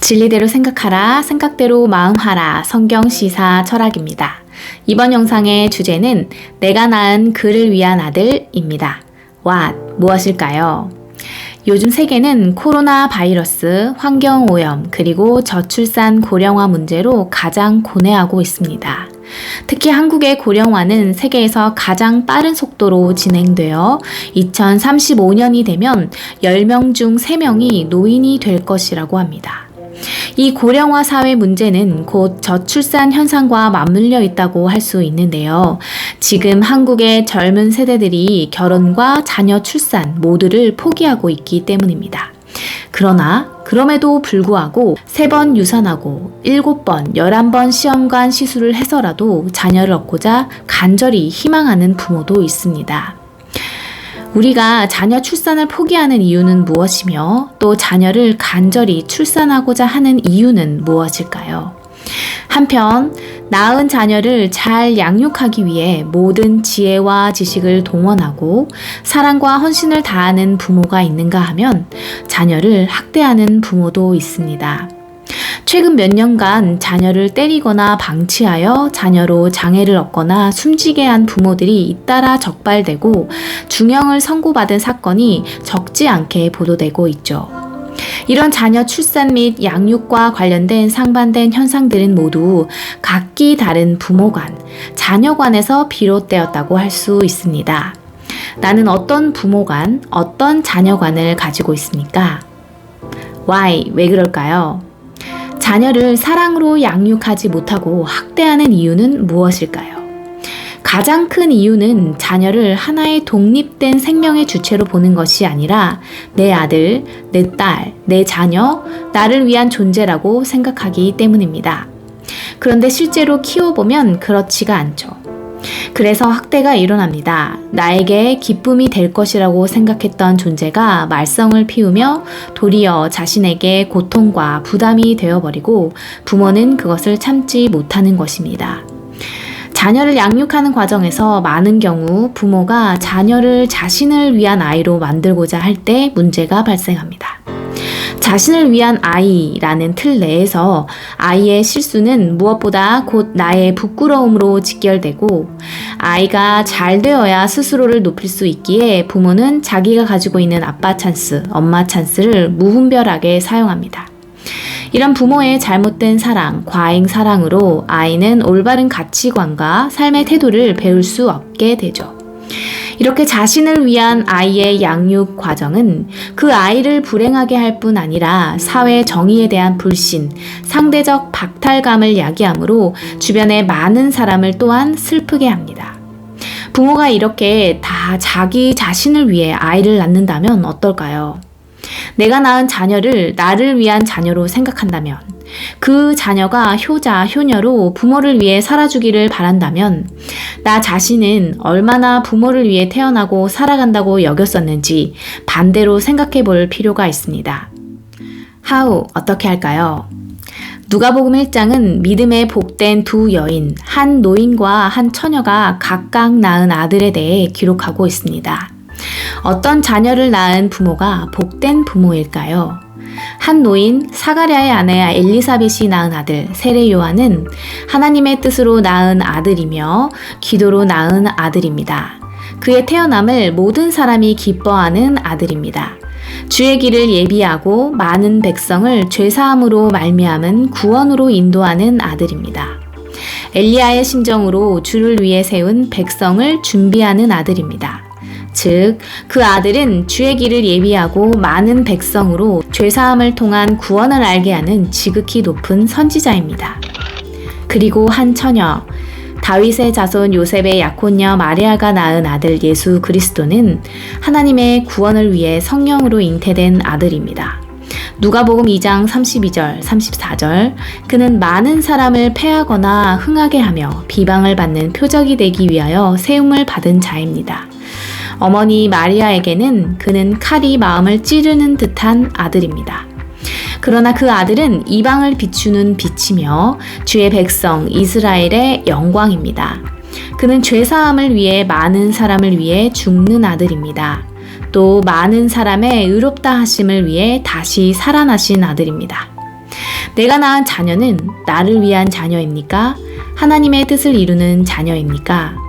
진리대로 생각하라, 생각대로 마음하라, 성경시사 철학입니다. 이번 영상의 주제는 내가 낳은 그를 위한 아들입니다. What? 무엇일까요? 요즘 세계는 코로나 바이러스, 환경오염, 그리고 저출산 고령화 문제로 가장 고뇌하고 있습니다. 특히 한국의 고령화는 세계에서 가장 빠른 속도로 진행되어 2035년이 되면 10명 중 3명이 노인이 될 것이라고 합니다. 이 고령화 사회 문제는 곧 저출산 현상과 맞물려 있다고 할 수 있는데요. 지금 한국의 젊은 세대들이 결혼과 자녀 출산 모두를 포기하고 있기 때문입니다. 그럼에도 불구하고 3번 유산하고 7번, 11번 시험관 시술을 해서라도 자녀를 얻고자 간절히 희망하는 부모도 있습니다. 우리가 자녀 출산을 포기하는 이유는 무엇이며 또 자녀를 간절히 출산하고자 하는 이유는 무엇일까요? 한편 낳은 자녀를 잘 양육하기 위해 모든 지혜와 지식을 동원하고 사랑과 헌신을 다하는 부모가 있는가 하면 자녀를 학대하는 부모도 있습니다. 최근 몇 년간 자녀를 때리거나 방치하여 자녀로 장애를 얻거나 숨지게 한 부모들이 잇따라 적발되고 중형을 선고받은 사건이 적지 않게 보도되고 있죠. 이런 자녀 출산 및 양육과 관련된 상반된 현상들은 모두 각기 다른 부모 간, 자녀 간에서 비롯되었다고 할 수 있습니다. 나는 어떤 부모 간, 어떤 자녀 간을 가지고 있습니까? Why? 왜 그럴까요? 자녀를 사랑으로 양육하지 못하고 학대하는 이유는 무엇일까요? 가장 큰 이유는 자녀를 하나의 독립된 생명의 주체로 보는 것이 아니라 내 아들, 내 딸, 내 자녀, 나를 위한 존재라고 생각하기 때문입니다. 그런데 실제로 키워보면 그렇지가 않죠. 그래서 학대가 일어납니다. 나에게 기쁨이 될 것이라고 생각했던 존재가 말썽을 피우며 도리어 자신에게 고통과 부담이 되어버리고 부모는 그것을 참지 못하는 것입니다. 자녀를 양육하는 과정에서 많은 경우 부모가 자녀를 자신을 위한 아이로 만들고자 할 때 문제가 발생합니다. 자신을 위한 아이라는 틀 내에서 아이의 실수는 무엇보다 곧 나의 부끄러움으로 직결되고 아이가 잘 되어야 스스로를 높일 수 있기에 부모는 자기가 가지고 있는 아빠 찬스, 엄마 찬스를 무분별하게 사용합니다. 이런 부모의 잘못된 사랑, 과잉 사랑으로 아이는 올바른 가치관과 삶의 태도를 배울 수 없게 되죠. 이렇게 자신을 위한 아이의 양육 과정은 그 아이를 불행하게 할 뿐 아니라 사회 정의에 대한 불신, 상대적 박탈감을 야기하므로 주변의 많은 사람을 또한 슬프게 합니다. 부모가 이렇게 다 자기 자신을 위해 아이를 낳는다면 어떨까요? 내가 낳은 자녀를 나를 위한 자녀로 생각한다면, 그 자녀가 효자, 효녀로 부모를 위해 살아주기를 바란다면 나 자신은 얼마나 부모를 위해 태어나고 살아간다고 여겼었는지 반대로 생각해 볼 필요가 있습니다. How? 어떻게 할까요? 누가복음 1장은 믿음에 복된 두 여인, 한 노인과 한 처녀가 각각 낳은 아들에 대해 기록하고 있습니다. 어떤 자녀를 낳은 부모가 복된 부모일까요? 한 노인 사가랴의 아내 엘리사벳이 낳은 아들 세례 요한은 하나님의 뜻으로 낳은 아들이며 기도로 낳은 아들입니다. 그의 태어남을 모든 사람이 기뻐하는 아들입니다. 주의 길을 예비하고 많은 백성을 죄사함으로 말미암은 구원으로 인도하는 아들입니다. 엘리야의 심정으로 주를 위해 세운 백성을 준비하는 아들입니다. 즉, 그 아들은 주의 길을 예비하고 많은 백성으로 죄사함을 통한 구원을 알게 하는 지극히 높은 선지자입니다. 그리고 한 처녀, 다윗의 자손 요셉의 약혼녀 마리아가 낳은 아들 예수 그리스도는 하나님의 구원을 위해 성령으로 잉태된 아들입니다. 누가복음 2장 32절, 34절, 그는 많은 사람을 패하거나 흥하게 하며 비방을 받는 표적이 되기 위하여 세움을 받은 자입니다. 어머니 마리아에게는 그는 칼이 마음을 찌르는 듯한 아들입니다. 그러나 그 아들은 이방을 비추는 빛이며 주의 백성 이스라엘의 영광입니다. 그는 죄사함을 위해 많은 사람을 위해 죽는 아들입니다. 또 많은 사람의 의롭다 하심을 위해 다시 살아나신 아들입니다. 내가 낳은 자녀는 나를 위한 자녀입니까? 하나님의 뜻을 이루는 자녀입니까?